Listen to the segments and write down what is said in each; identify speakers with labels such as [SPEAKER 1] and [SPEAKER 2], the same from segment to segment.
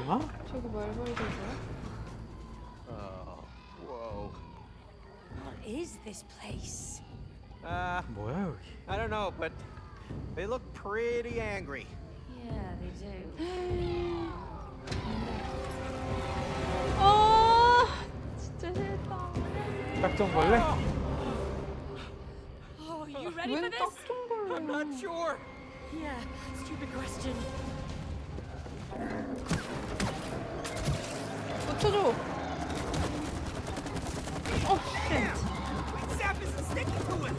[SPEAKER 1] 되려나?
[SPEAKER 2] 저기 말벌들이야?
[SPEAKER 3] Whoa.
[SPEAKER 4] What is this place?
[SPEAKER 1] 뭐야 여기?
[SPEAKER 3] I don't know, but they look pretty angry.
[SPEAKER 4] Yeah, they do.
[SPEAKER 2] 진짜 싫다.
[SPEAKER 1] 딱정벌레?
[SPEAKER 4] Oh, you ready for
[SPEAKER 2] 웬
[SPEAKER 4] this?
[SPEAKER 2] 딱정벌레야?
[SPEAKER 3] I'm not sure.
[SPEAKER 4] Yeah, stupid question.
[SPEAKER 2] 붙여줘. 쉣.
[SPEAKER 3] Sap isn't sticking to it.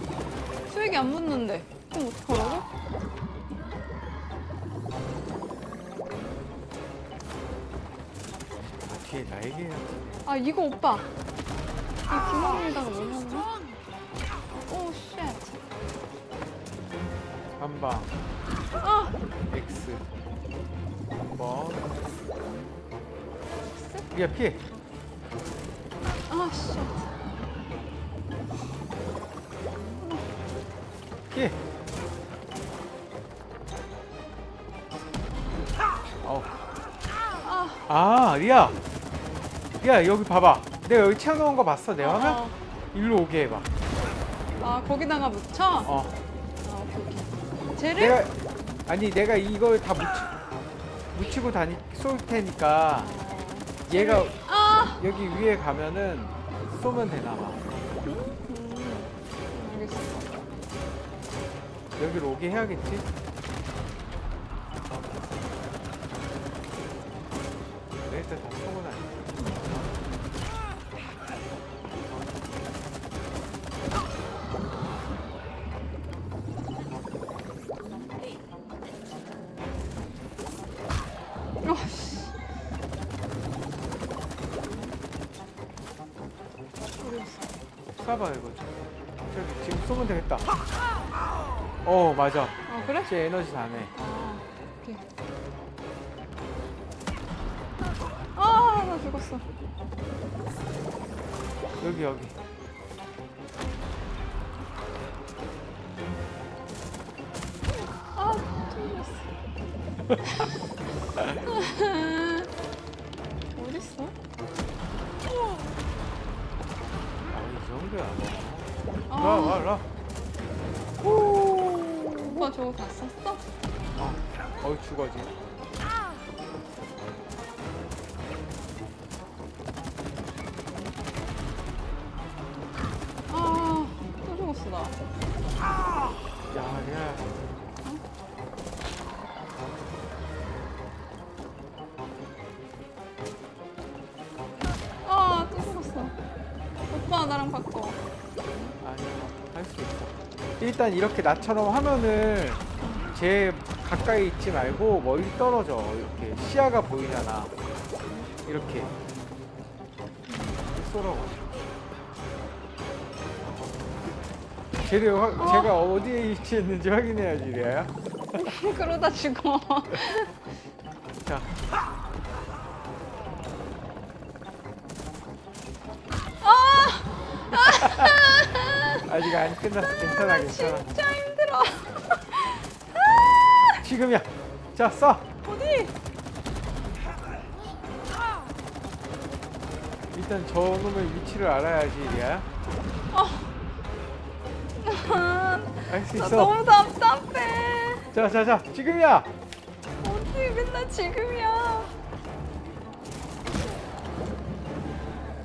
[SPEAKER 2] 수액이 안 붙는데. 그럼 어떡하라고?
[SPEAKER 1] 뒤에 날개야.
[SPEAKER 2] 아 이거 오빠. 이 구멍에다가 뭘 하나? 오 쉣.
[SPEAKER 1] 한방
[SPEAKER 2] 아!
[SPEAKER 1] X 한번. 야 피해.
[SPEAKER 2] 아 쉣.
[SPEAKER 1] 피해. 어우. 아 리아. 리아 여기 봐봐. 내가 여기 채워놓은 거 봤어 내 화면? 일로 오게 해봐.
[SPEAKER 2] 아 거기다가 묻혀?
[SPEAKER 1] 어.
[SPEAKER 2] 아 오케이 오케이. 쟤를?
[SPEAKER 1] 내가 아니 내가 이걸 다 묻히고 쏠 테니까 얘가
[SPEAKER 2] 아!
[SPEAKER 1] 여기 위에 가면은 쏘면 되나 봐.
[SPEAKER 2] 알겠어.
[SPEAKER 1] 여기로 오게 해야겠지? 일단 다 쏘고 나니. 쏴봐 이거. 저기 지금 쏘면 되겠다. 어 맞아.
[SPEAKER 2] 아 그래?
[SPEAKER 1] 쟤 에너지 다 내.
[SPEAKER 2] 아 오케이. 아 나 죽었어.
[SPEAKER 1] 여기 여기.
[SPEAKER 2] 아 죽었어. 어딨어?
[SPEAKER 1] 이 정도야.
[SPEAKER 2] 아.
[SPEAKER 1] 라.
[SPEAKER 2] 오빠 저거 다 썼어?
[SPEAKER 1] 어이 죽어지.
[SPEAKER 2] 아 또 죽었어 나.
[SPEAKER 1] 야, 야.
[SPEAKER 2] 아 또 죽었어. 오빠 나랑 바꿔.
[SPEAKER 1] 아니야, 할 수 있어. 일단 이렇게 나처럼 화면을 제 가까이 있지 말고 멀리 떨어져. 이렇게 시야가 보이잖아. 이렇게 쏘라고. 제가 어디에 위치했는지 확인해야지, 리아야.
[SPEAKER 2] 그러다 죽어.
[SPEAKER 1] 자. 아직 안 끝났어. 괜찮아, 괜찮아.
[SPEAKER 2] 진짜 힘들어.
[SPEAKER 1] 지금이야. 자, 쏴.
[SPEAKER 2] 어디?
[SPEAKER 1] 일단 저놈의 위치를 알아야지, 리아야. 할 수
[SPEAKER 2] 나
[SPEAKER 1] 있어.
[SPEAKER 2] 너무 답답해.
[SPEAKER 1] 자, 지금이야.
[SPEAKER 2] 어디 맨날 지금이야.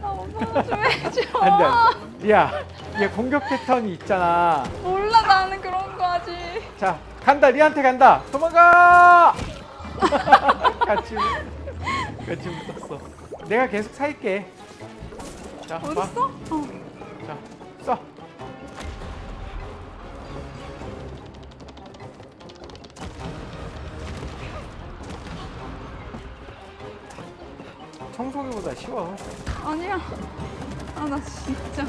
[SPEAKER 2] 아 오빠 좀 해줘.
[SPEAKER 1] 안 돼. 리아, 얘 공격 패턴이 있잖아.
[SPEAKER 2] 몰라 나는 그런 거 아직.
[SPEAKER 1] 자, 간다. 리한테 간다. 도망가! 같이 붙었어. 내가 계속 살게. 자, 봐.
[SPEAKER 2] 어딨어?
[SPEAKER 1] 자, 쏴. 청소기보다 쉬워.
[SPEAKER 2] 아니야. 아 나 진짜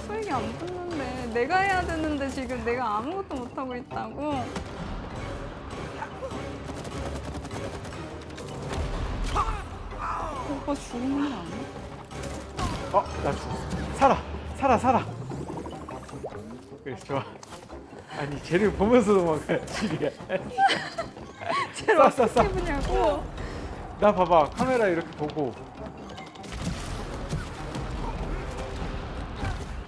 [SPEAKER 2] 수익이 안 붙는데 내가 해야 되는데 지금 내가 아무것도 못 하고 있다고. 오빠 죽는 거 아니야?
[SPEAKER 1] 나 죽었어. 살아. 그래, 좋아. 아니, 쟤를 보면서 도망가야지.
[SPEAKER 2] 쟤를 어떻게 해보냐고.
[SPEAKER 1] 나 봐봐 카메라 이렇게 보고.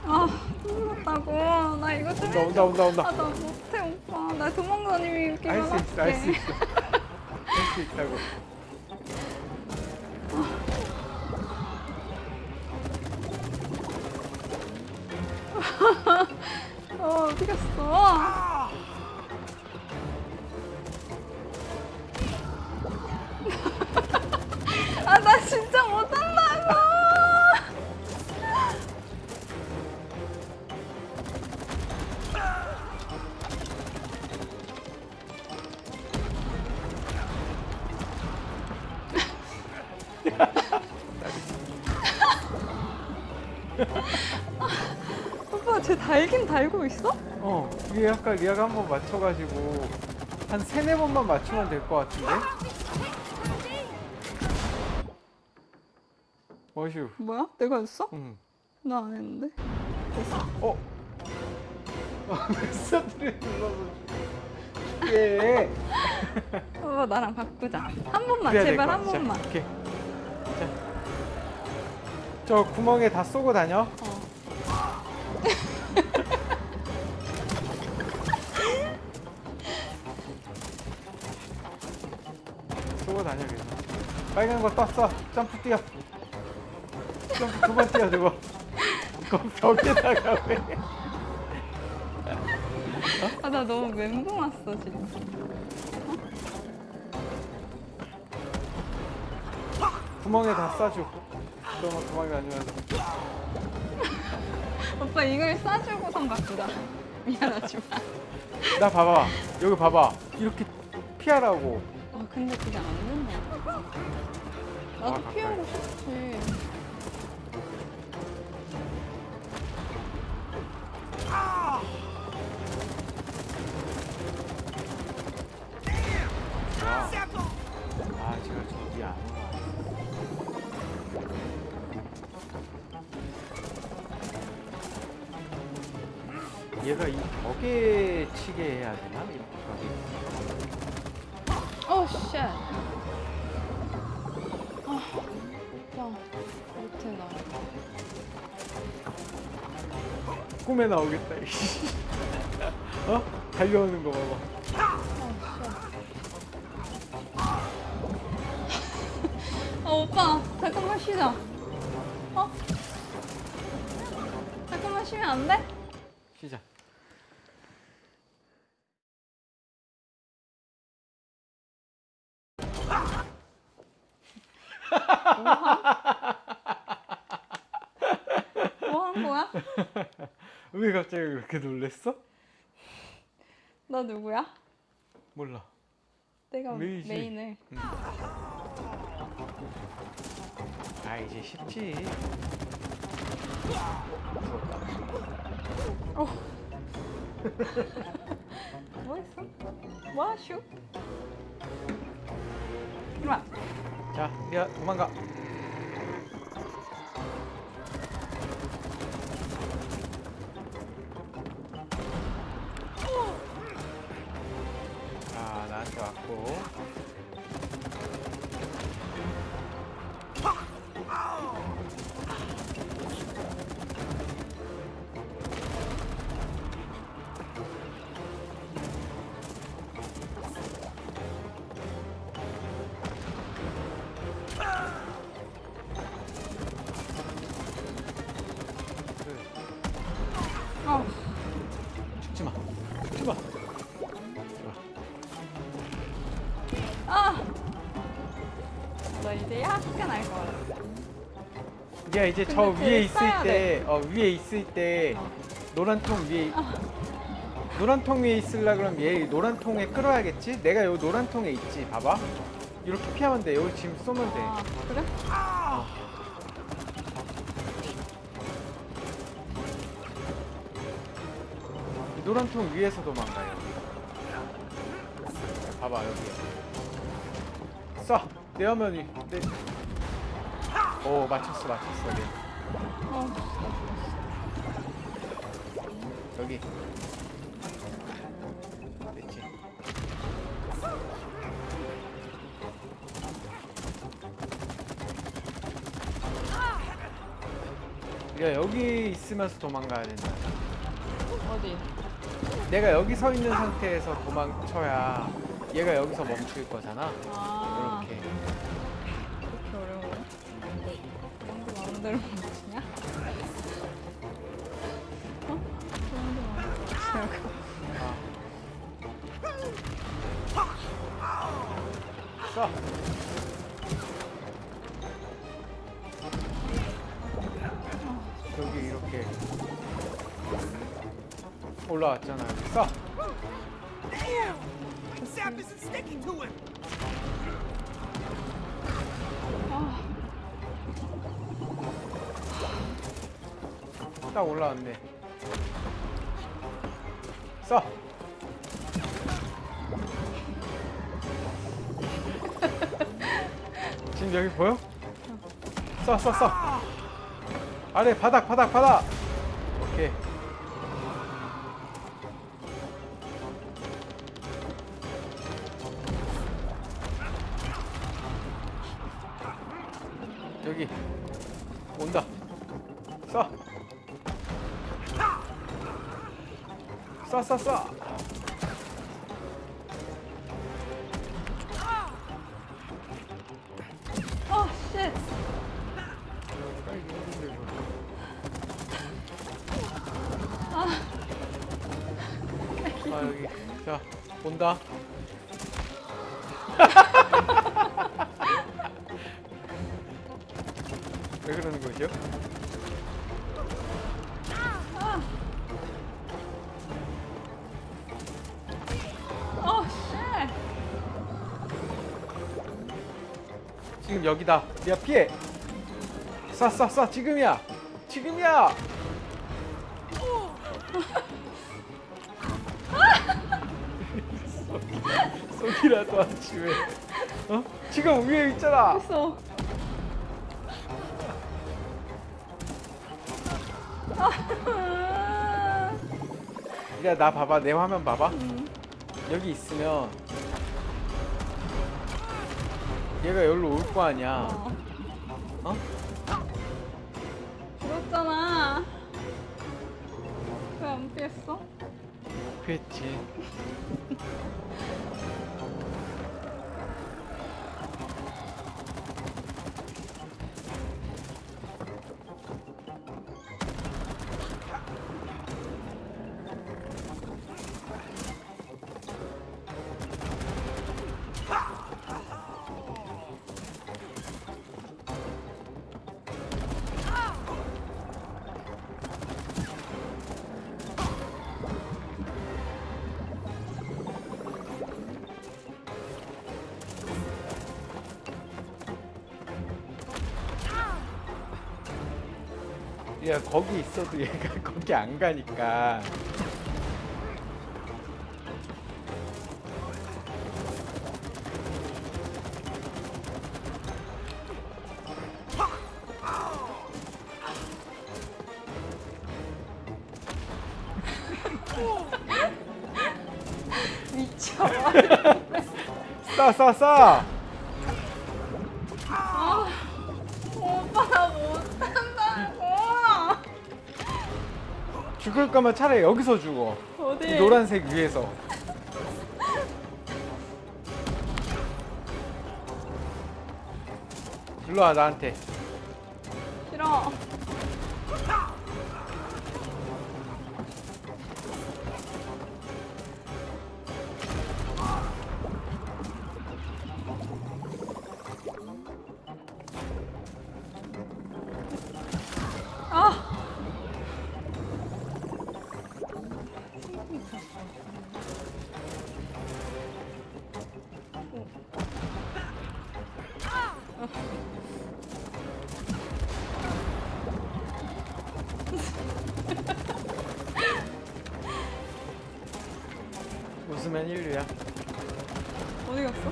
[SPEAKER 2] 아 힘들었다고. 나 이거 좀
[SPEAKER 1] 온다,
[SPEAKER 2] 해줘.
[SPEAKER 1] 온다, 온다.
[SPEAKER 2] 아 나 못해 오빠. 나 도망다니기만
[SPEAKER 1] 할 수 있어 할 수
[SPEAKER 2] 할게.
[SPEAKER 1] 있어. 할 수 있다고.
[SPEAKER 2] 어디 갔어? 아 나 진짜 못한다고. 오빠 쟤 달긴 달고 있어?
[SPEAKER 1] 이게 아까 리아가 한번 맞춰가지고 한 3-4번만 맞추면 될 것 같은데? 머슈.
[SPEAKER 2] 뭐야? 내가 했어?
[SPEAKER 1] 응.
[SPEAKER 2] 나 안 했는데.
[SPEAKER 1] 어? 뱃사들이 눌러서 예.
[SPEAKER 2] 오빠 나랑 바꾸자. 한 번만
[SPEAKER 1] 그래야 될
[SPEAKER 2] 제발
[SPEAKER 1] 것
[SPEAKER 2] 한
[SPEAKER 1] 같아.
[SPEAKER 2] 번만.
[SPEAKER 1] 자, 오케이. 자. 저 구멍에 다 쏘고 다녀. 쏘고 다녀 계속. 빨간 거 떴어. 점프 뛰어. 점프 2번 뛰어 두고. 그럼 벽에다가 왜?
[SPEAKER 2] 아 나 너무 멘붕 왔어 지금.
[SPEAKER 1] 구멍에 다 쏴줘. 그러면 구멍이 아니면
[SPEAKER 2] 오빠 이걸 싸주고선 바꾸자. 미안하지만.
[SPEAKER 1] 나 봐봐. 여기 봐봐. 이렇게 피하라고.
[SPEAKER 2] 아 근데 그게 안 된다. 나도
[SPEAKER 1] 가까이.
[SPEAKER 2] 피하고 싶지.
[SPEAKER 1] 아 지금 저기 안 와. 얘가 이 벽에 치게 해야 되나? 이렇게 벽에.
[SPEAKER 2] 오 쉣. 아 오빠 못해 나.
[SPEAKER 1] 꿈에 나오겠다. 이씨. 어? 달려오는 거 봐봐.
[SPEAKER 2] 아 오빠 잠깐만 쉬자. 어? 잠깐만 쉬면 안 돼?
[SPEAKER 1] 시작.
[SPEAKER 2] 뭐 한 거야?
[SPEAKER 1] 왜 갑자기 그렇게 놀랬어?
[SPEAKER 2] 너 누구야?
[SPEAKER 1] 몰라.
[SPEAKER 2] 내가
[SPEAKER 1] 메이지.
[SPEAKER 2] 메인을.
[SPEAKER 1] 아 이제 쉽지.
[SPEAKER 2] 뭐 했어? 뭐 하슈? 이리 와.
[SPEAKER 1] 자, 리아 도망가. 자, 나한테 왔고.
[SPEAKER 2] 어.
[SPEAKER 1] 죽지 마. 죽지 마.
[SPEAKER 2] 아. 너 이제 약간 알 것 같아.
[SPEAKER 1] 야 이제
[SPEAKER 2] 근데
[SPEAKER 1] 저
[SPEAKER 2] 쟤
[SPEAKER 1] 위에 있을
[SPEAKER 2] 써야
[SPEAKER 1] 때, 위에 있을 때 노란 통 위에 노란 통 위에 있으려 그러면 얘 노란 통에 끌어야겠지? 내가 요 노란 통에 있지. 봐봐. 이렇게 피하면 돼. 여기 지금 쏘면 돼.
[SPEAKER 2] 아, 그래?
[SPEAKER 1] 이 노란 통 위에서 도망가요. 봐봐 여기. 쏴. 내 화면이. 오 맞췄어 맞췄어. 네.
[SPEAKER 2] 어.
[SPEAKER 1] 여기. 됐지. 우리가 여기 있으면서 도망가야 된다.
[SPEAKER 2] 어디?
[SPEAKER 1] 내가 여기 서 있는 상태에서 도망쳐야 얘가 여기서 멈출 거잖아.
[SPEAKER 2] 아,
[SPEAKER 1] 이렇게.
[SPEAKER 2] 그렇게 어려워? 그런 거 마음대로 멈추냐? 어? 그런 거 마음대로 멈추냐고.
[SPEAKER 1] 쏴. 여기 이렇게 올라왔잖아. 여기 쏴.
[SPEAKER 3] Sap isn't sticking to him.
[SPEAKER 1] 딱 올라왔네. 쏴. 지금 여기 보여? 쏴, 쏴, 쏴. 아래 바닥, 바닥, 바닥. 오케이. 여기 온다. 쏴. 쏴, 쏴, 쏴.
[SPEAKER 2] 어, 쉣!
[SPEAKER 1] 아 여기 자 온다. 왜 그러는 거죠?
[SPEAKER 2] 어, 쉣!
[SPEAKER 1] 지금 여기다. 야 피해. 쏴 쏴 쏴 지금이야. 지금이야. 속이라도 하지 왜? 어? 지금 위에 있잖아.
[SPEAKER 2] 됐어.
[SPEAKER 1] 야 나 봐봐 내 화면 봐봐. 여기 있으면 얘가 여기로 올 거 아니야. 어?
[SPEAKER 2] 죽었잖아. 왜 안 피했어?
[SPEAKER 1] 그랬지. 야 거기 있어도 얘가 거기 안 가니까.
[SPEAKER 2] 미쳐.
[SPEAKER 1] 쏴 쏴 쏴.
[SPEAKER 2] 오빠 나 못한다고.
[SPEAKER 1] 죽을 거면 차라리 여기서 죽어.
[SPEAKER 2] 어디?
[SPEAKER 1] 이 노란색 위에서. 일로 와 나한테.
[SPEAKER 2] 싫어. 아!
[SPEAKER 1] 웃으면 인류야.
[SPEAKER 2] 어디 갔어?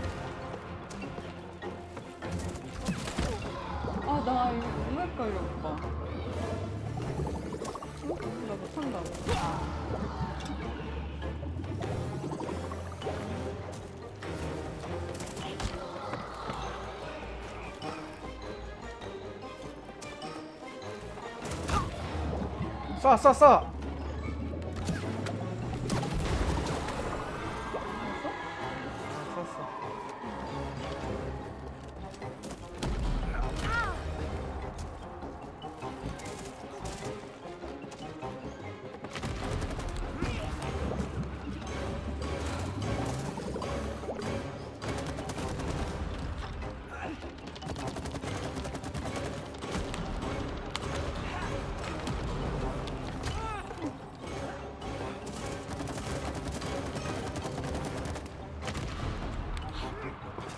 [SPEAKER 2] 아, 나 이거 너무 헷갈려, 오빠. 어? 나 못한다고.
[SPEAKER 1] 쏴, 쏴, 쏴. 쐈어.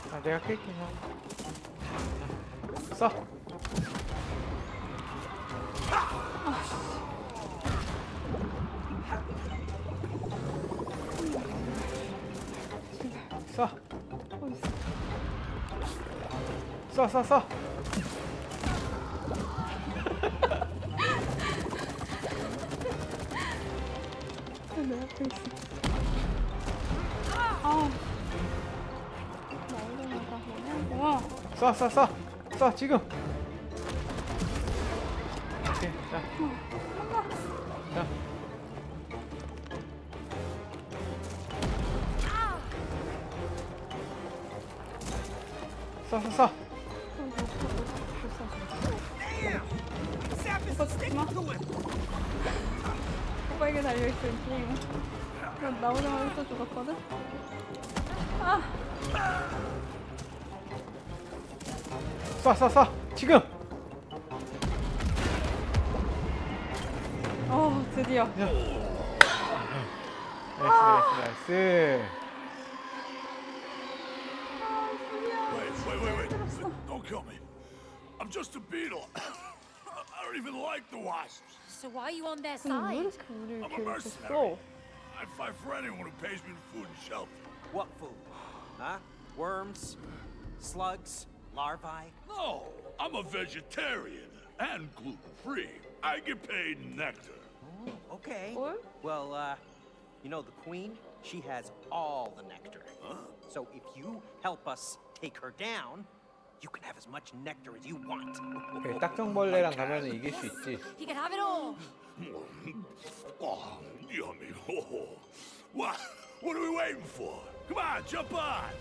[SPEAKER 1] 아, 내가 깰게 형. 쏴. 쏴. 쏴, 쏴, 쏴.
[SPEAKER 2] 내 앞에 있어. 아. 나오자마자 뭐냐고.
[SPEAKER 1] 쏴, 쏴, 쏴. 쏴, 지금. 오케이, 자. 자. 쏴, 쏴, 쏴.
[SPEAKER 2] 오빠 죽지마. 오빠에게 달려있을지. 난 나오자마자 또 죽었거든? 아!
[SPEAKER 1] 쏴, 쏴, 쏴. 지금.
[SPEAKER 2] 드디어.
[SPEAKER 1] 나이스.
[SPEAKER 5] Wait. Don't kill me. I'm just a beetle. I don't even like the wasps.
[SPEAKER 4] So why are you on their
[SPEAKER 2] 근데 왜
[SPEAKER 4] side?
[SPEAKER 2] 이렇게 우리를
[SPEAKER 5] I'm a
[SPEAKER 2] 괴롭혔어?
[SPEAKER 5] mercenary. I fight for anyone who pays me food and shelter.
[SPEAKER 3] What food? Huh? Worms? Slugs? Larvae?
[SPEAKER 5] No, I'm a vegetarian and gluten-free. I get paid in nectar.
[SPEAKER 3] Okay.
[SPEAKER 2] 뭘?
[SPEAKER 3] Well, you know the queen? She has all the nectar. So if you help us take her down, you can have as much nectar as you want.
[SPEAKER 1] 오케이, 딱정벌레랑 가면은 이길 수 있지.
[SPEAKER 4] He can have it all.
[SPEAKER 5] Oh, yummy. What are we waiting for? Come on, jump on.